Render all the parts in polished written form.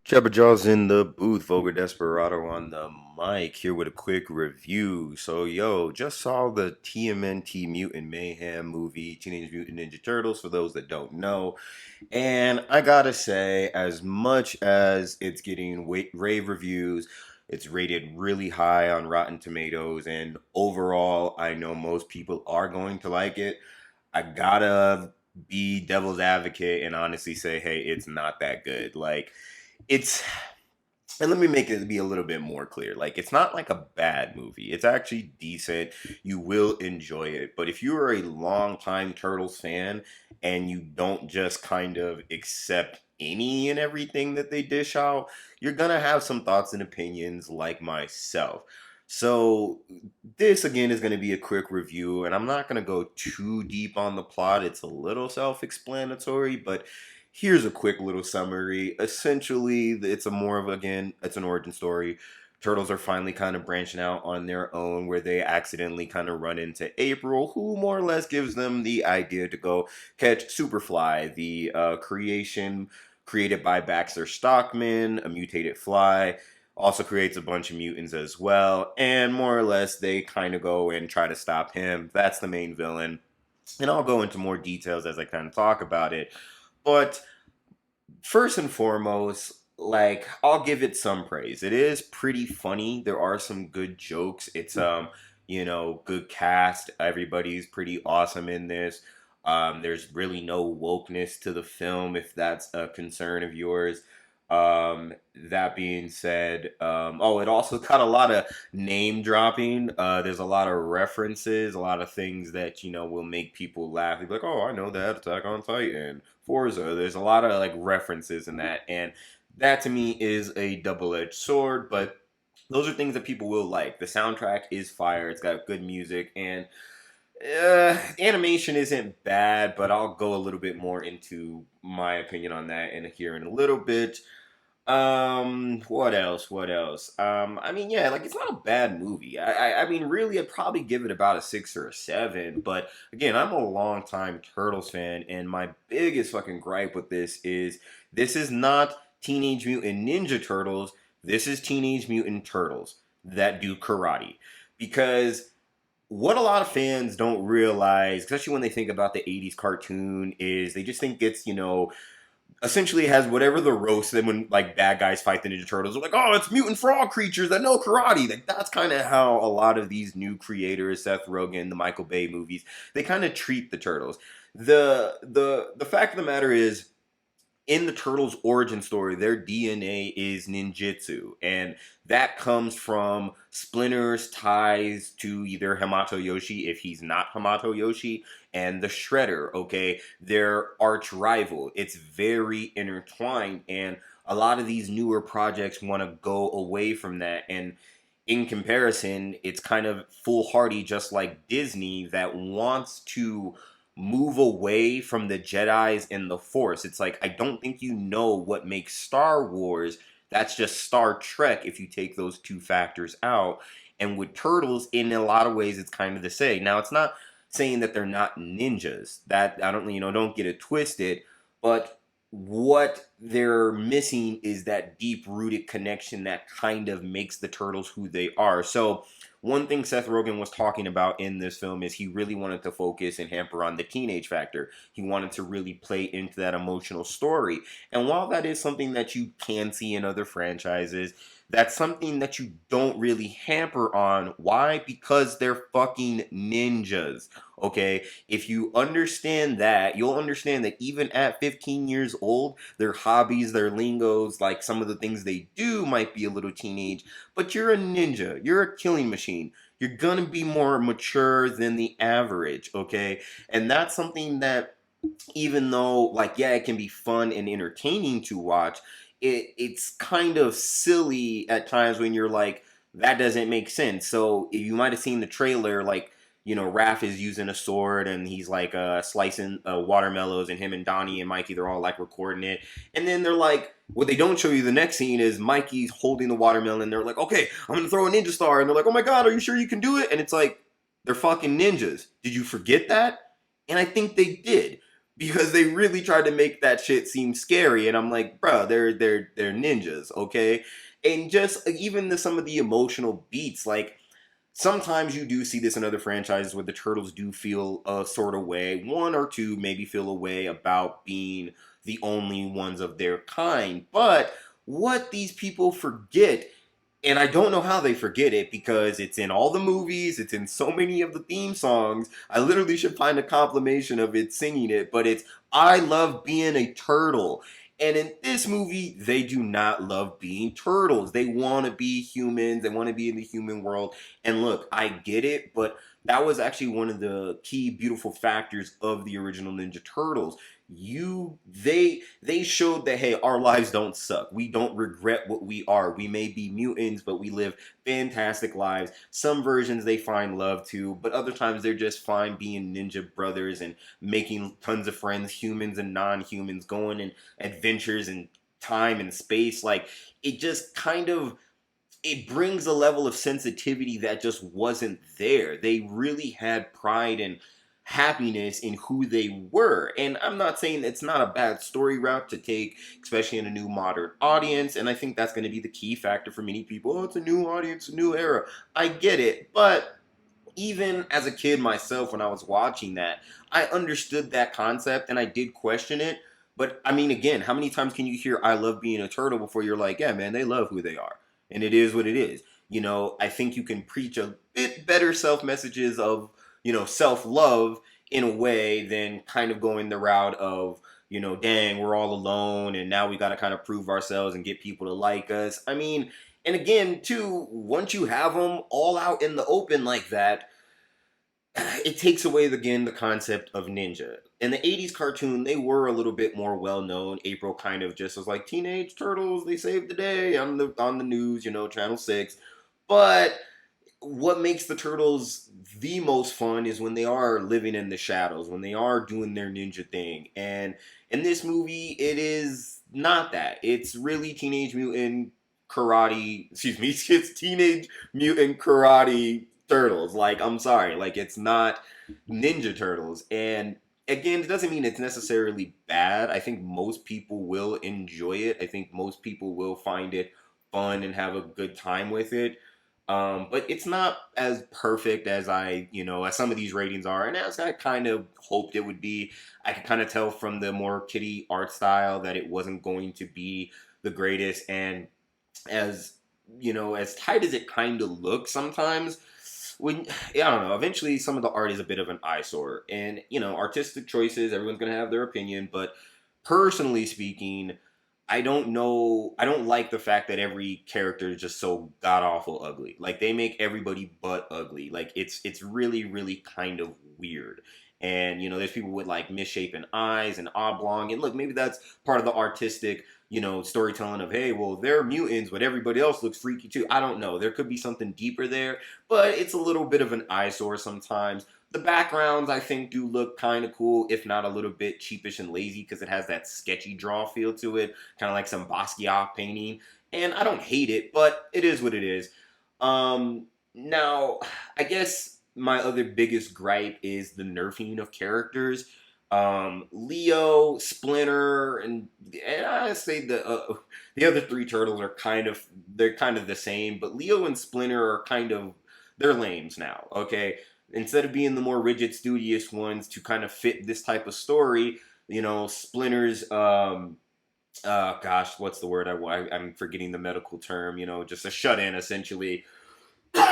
Jabba Jaw's in the booth, Vulgar Desperado on the mic, here with a quick review. So, yo, just saw the TMNT Mutant Mayhem movie, Teenage Mutant Ninja Turtles, for those that don't know. And I gotta say, as much as it's getting rave reviews, it's rated really high on Rotten Tomatoes, and overall, I know most people are going to like it. I gotta be devil's advocate and honestly say, hey, it's not that good. It's and let me make it be a little bit more clear. Like, it's not like a bad movie. It's actually decent. You will enjoy it. But if you are a longtime Turtles fan and you don't just kind of accept any and everything that they dish out, you're going to have some thoughts and opinions like myself. So, this again is going to be a quick review, and I'm not going to go too deep on the plot. It's a little self explanatory, but here's a quick little summary. Essentially, it's a more of, again, it's an origin story. Turtles are finally kind of branching out on their own, where they accidentally kind of run into April, who more or less gives them the idea to go catch Superfly, the creation created by Baxter Stockman, a mutated fly. Also creates a bunch of mutants as well, and more or less they kind of go and try to stop him. That's the main villain, and I'll go into more details as I kind of talk about it. But first and foremost, like, I'll give it some praise. It is pretty funny. There are some good jokes. It's good cast. Everybody's pretty awesome in this. There's really no wokeness to the film, if that's a concern of yours. That being said, it also got a lot of name dropping. There's a lot of references, a lot of things that will make people laugh. They'll be like, "Oh, I know that Attack on Titan, Forza." There's a lot of like references in that, and that to me is a double-edged sword. But those are things that people will like. The soundtrack is fire. It's got good music, and animation isn't bad. But I'll go a little bit more into my opinion on that here in a little bit. What else? What else? I mean, yeah, like, it's not a bad movie. I mean, really, I'd probably give it about a 6 or a 7. But again, I'm a longtime Turtles fan, and my biggest fucking gripe with this is not Teenage Mutant Ninja Turtles. This is Teenage Mutant Turtles that do karate. Because what a lot of fans don't realize, especially when they think about the 80s cartoon, is they just think it's, essentially has whatever the roast. Then when like bad guys fight the Ninja Turtles, they're like, "Oh, it's mutant frog creatures that know karate." Like, that's kind of how a lot of these new creators, Seth Rogen, the Michael Bay movies, they kind of treat the turtles. The fact of the matter is, in the Turtles' origin story, their DNA is ninjutsu, and that comes from Splinter's ties to either Hamato Yoshi, if he's not Hamato Yoshi, and the Shredder, okay? Their arch rival. It's very intertwined, and a lot of these newer projects want to go away from that, and in comparison, it's kind of foolhardy, just like Disney, that wants to move away from the Jedi's and the Force. It's like, I don't think you know what makes Star Wars. That's just Star Trek if you take those two factors out. And with Turtles, in a lot of ways, it's kind of the same. Now, it's not saying that they're not ninjas. That, I don't, don't get it twisted. But what they're missing is that deep rooted connection that kind of makes the Turtles who they are. So, one thing Seth Rogen was talking about in this film is he really wanted to focus and hamper on the teenage factor. He wanted to really play into that emotional story. And while that is something that you can see in other franchises, that's something that you don't really hamper on. Why? Because they're fucking ninjas. Okay? If you understand that, you'll understand that even at 15 years old, their hobbies, their lingos, like some of the things they do might be a little teenage, but you're a ninja. You're a killing machine. You're gonna be more mature than the average, okay? And that's something that, even though, like, yeah, it can be fun and entertaining to watch, it's kind of silly at times when you're like, that doesn't make sense. So you might have seen the trailer, like, Raph is using a sword and he's like slicing watermelons, and him and Donnie and Mikey, they're all like recording it. And then they're like, what they don't show you the next scene is Mikey's holding the watermelon, and they're like, "Okay, I'm gonna throw a ninja star." And they're like, "Oh my god, are you sure you can do it?" And it's like, they're fucking ninjas. Did you forget that? And I think they did. because they really tried to make that shit seem scary. And I'm like, bro, they're ninjas, okay? And just even some of the emotional beats, like sometimes you do see this in other franchises where the turtles do feel a sort of way. One or two maybe feel a way about being the only ones of their kind. But what these people forget, and I don't know how they forget it because it's in all the movies, it's in so many of the theme songs. I literally should find a compilation of it singing it, but it's I love being a turtle. And in this movie, they do not love being turtles. They want to be humans, they want to be in the human world. And look, I get it, but that was actually one of the key beautiful factors of the original Ninja Turtles. They showed that, hey, our lives don't suck, we don't regret what we are, we may be mutants but we live fantastic lives. Some versions they find love too, but other times they're just fine being ninja brothers and making tons of friends, humans and non-humans, going in adventures in time and space. Like, it just kind of, it brings a level of sensitivity that just wasn't there. They really had pride and happiness in who they were. And I'm not saying it's not a bad story route to take, especially in a new modern audience. And I think that's going to be the key factor for many people. Oh, it's a new audience, a new era. I get it. But even as a kid myself, when I was watching that, I understood that concept and I did question it. But I mean, again, how many times can you hear I love being a turtle before you're like, yeah, man, they love who they are. And it is what it is. I think you can preach a bit better self messages of, self love in a way than kind of going the route of, dang, we're all alone and now we got to kind of prove ourselves and get people to like us. I mean, and again, too, once you have them all out in the open like that, it takes away again the concept of ninja. In the 80s cartoon, they were a little bit more well known. April kind of just was like teenage turtles, they saved the day on the news, Channel 6. But what makes the turtles the most fun is when they are living in the shadows, when they are doing their ninja thing. And in this movie, it is not that. It's really Teenage Mutant Karate, excuse me, it's Teenage Mutant Karate Turtles. Like, I'm sorry, like, it's not Ninja Turtles. And again, it doesn't mean it's necessarily bad. I think most people will enjoy it. I think most people will find it fun and have a good time with it. But it's not as perfect as as some of these ratings are, and as I kind of hoped it would be. I could kind of tell from the more kiddie art style that it wasn't going to be the greatest, and as as tight as it kind of looks sometimes, when I don't know, eventually some of the art is a bit of an eyesore, and artistic choices. Everyone's gonna have their opinion, but personally speaking, I don't know. I don't like the fact that every character is just so god awful ugly. Like, they make everybody but ugly. Like, it's really really kind of weird. And there's people with like misshapen eyes and oblong. And look, maybe that's part of the artistic storytelling of, hey, well, they're mutants, but everybody else looks freaky too. I don't know. There could be something deeper there, but it's a little bit of an eyesore sometimes. The backgrounds, I think, do look kind of cool, if not a little bit cheapish and lazy, because it has that sketchy draw feel to it, kind of like some Basquiat painting. And I don't hate it, but it is what it is. Now, I guess my other biggest gripe is the nerfing of characters. Leo, Splinter, and I say the other three turtles are they're kind of the same, but Leo and Splinter are kind of, they're lames now. Okay, instead of being the more rigid, studious ones to kind of fit this type of story, Splinter's gosh, what's the word I'm forgetting the medical term. Just a shut in essentially.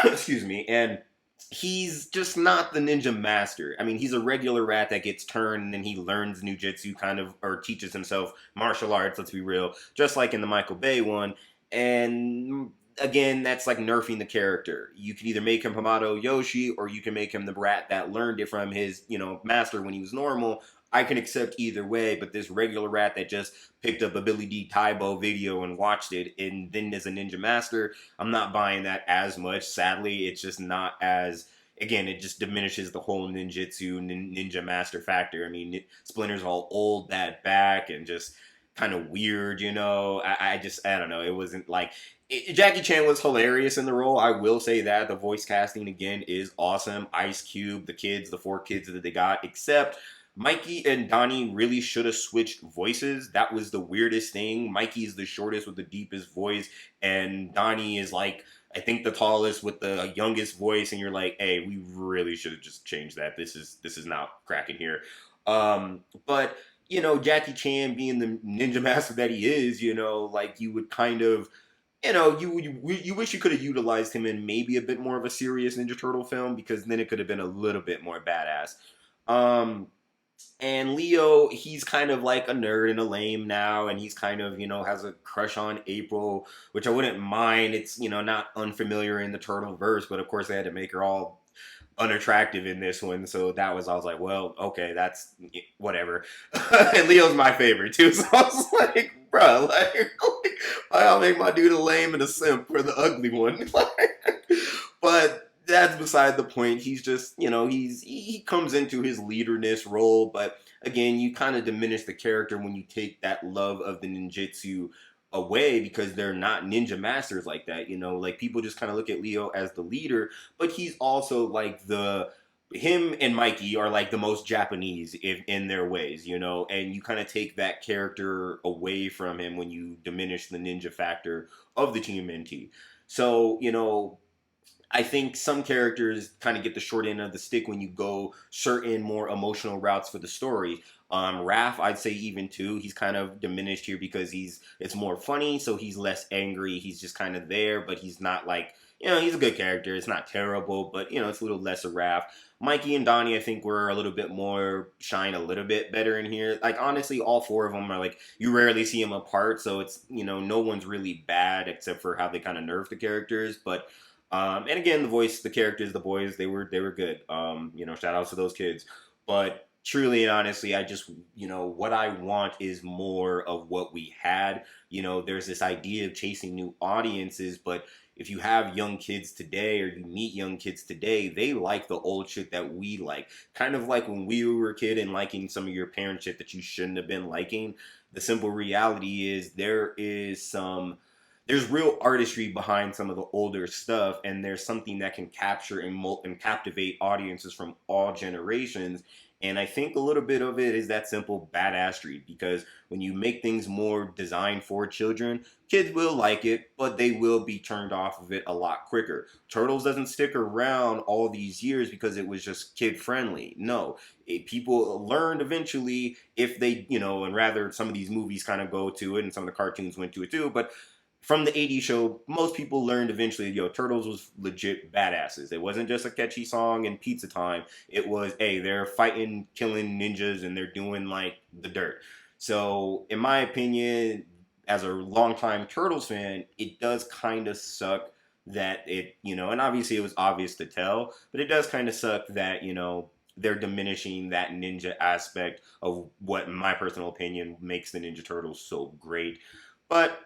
Excuse me, and he's just not the ninja master. I mean, he's a regular rat that gets turned and then he learns ninjutsu kind of, or teaches himself martial arts, let's be real, just like in the Michael Bay one. And again, that's like nerfing the character. You can either make him Hamato Yoshi or you can make him the rat that learned it from his, master when he was normal. I can accept either way, but this regular rat that just picked up a Billy D. Taibo video and watched it and then is a ninja master, I'm not buying that as much. Sadly, it's just not as, again, it just diminishes the whole ninjutsu, ninja master factor. I mean, Splinter's all old, that back, and just kind of weird, I don't know. It wasn't like, Jackie Chan was hilarious in the role. I will say that. The voice casting, again, is awesome. Ice Cube, the kids, the four kids that they got, except Mikey and Donnie really should have switched voices. That was the weirdest thing. Mikey is the shortest with the deepest voice, and Donnie is like, I think, the tallest with the youngest voice. And you're like, hey, we really should have just changed that. This is not cracking here. But Jackie Chan being the ninja master that he is, like you would kind of, you wish you could have utilized him in maybe a bit more of a serious Ninja Turtle film, because then it could have been a little bit more badass. Um, and Leo, he's kind of like a nerd and a lame now, and he's kind of, has a crush on April, which I wouldn't mind. It's, not unfamiliar in the Turtle verse, but of course they had to make her all unattractive in this one. So I was like, well, okay, that's whatever. And Leo's my favorite too. So I was like, bro, like, I'll make my dude a lame and a simp for the ugly one. But that's beside the point. He's just, he comes into his leaderness role, but again, you kind of diminish the character when you take that love of the ninjutsu away, because they're not ninja masters like that. Like people just kind of look at Leo as the leader, but he's also like him and Mikey are like the most Japanese in their ways, and you kind of take that character away from him when you diminish the ninja factor of the TMNT. So, I think some characters kind of get the short end of the stick when you go certain more emotional routes for the story. Raph, I'd say even too, he's kind of diminished here because it's more funny, so he's less angry. He's just kind of there, but he's not like, he's a good character. It's not terrible, but it's a little less of Raph. Mikey and Donnie, I think, were a little bit more, shine a little bit better in here. Like, honestly, all four of them are like, you rarely see them apart, so it's, no one's really bad except for how they kind of nerf the characters, but and again, the voice, the characters, the boys, they were good. Shout outs to those kids. But truly and honestly, I just, what I want is more of what we had. There's this idea of chasing new audiences, but if you have young kids today, or you meet young kids today, they like the old shit that we like. Kind of like when we were a kid and liking some of your parent shit that you shouldn't have been liking. The simple reality is there's real artistry behind some of the older stuff, and there's something that can capture and captivate audiences from all generations. And I think a little bit of it is that simple badassery, because when you make things more designed for children, kids will like it, but they will be turned off of it a lot quicker. Turtles doesn't stick around all these years because it was just kid friendly. No, people learned eventually, if they, and rather some of these movies kind of go to it, and some of the cartoons went to it too, but from the '80s show, most people learned eventually, Turtles was legit badasses. It wasn't just a catchy song and pizza time. It was, hey, they're fighting, killing ninjas, and they're doing, like, the dirt. So, in my opinion, as a longtime Turtles fan, it does kind of suck that and obviously it was obvious to tell, but it does kind of suck that, they're diminishing that ninja aspect of what, in my personal opinion, makes the Ninja Turtles so great. But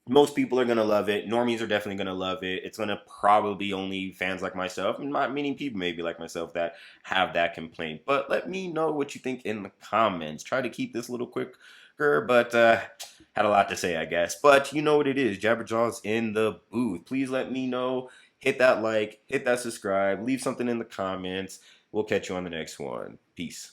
most people are gonna love it. Normies are definitely gonna love it. It's gonna probably be only fans like myself, and meaning people maybe like myself, that have that complaint. But let me know what you think in the comments. Try to keep this a little quicker, but had a lot to say, I guess. But you know what it is. Jabberjaw's in the booth. Please let me know. Hit that like, hit that subscribe, leave something in the comments. We'll catch you on the next one. Peace.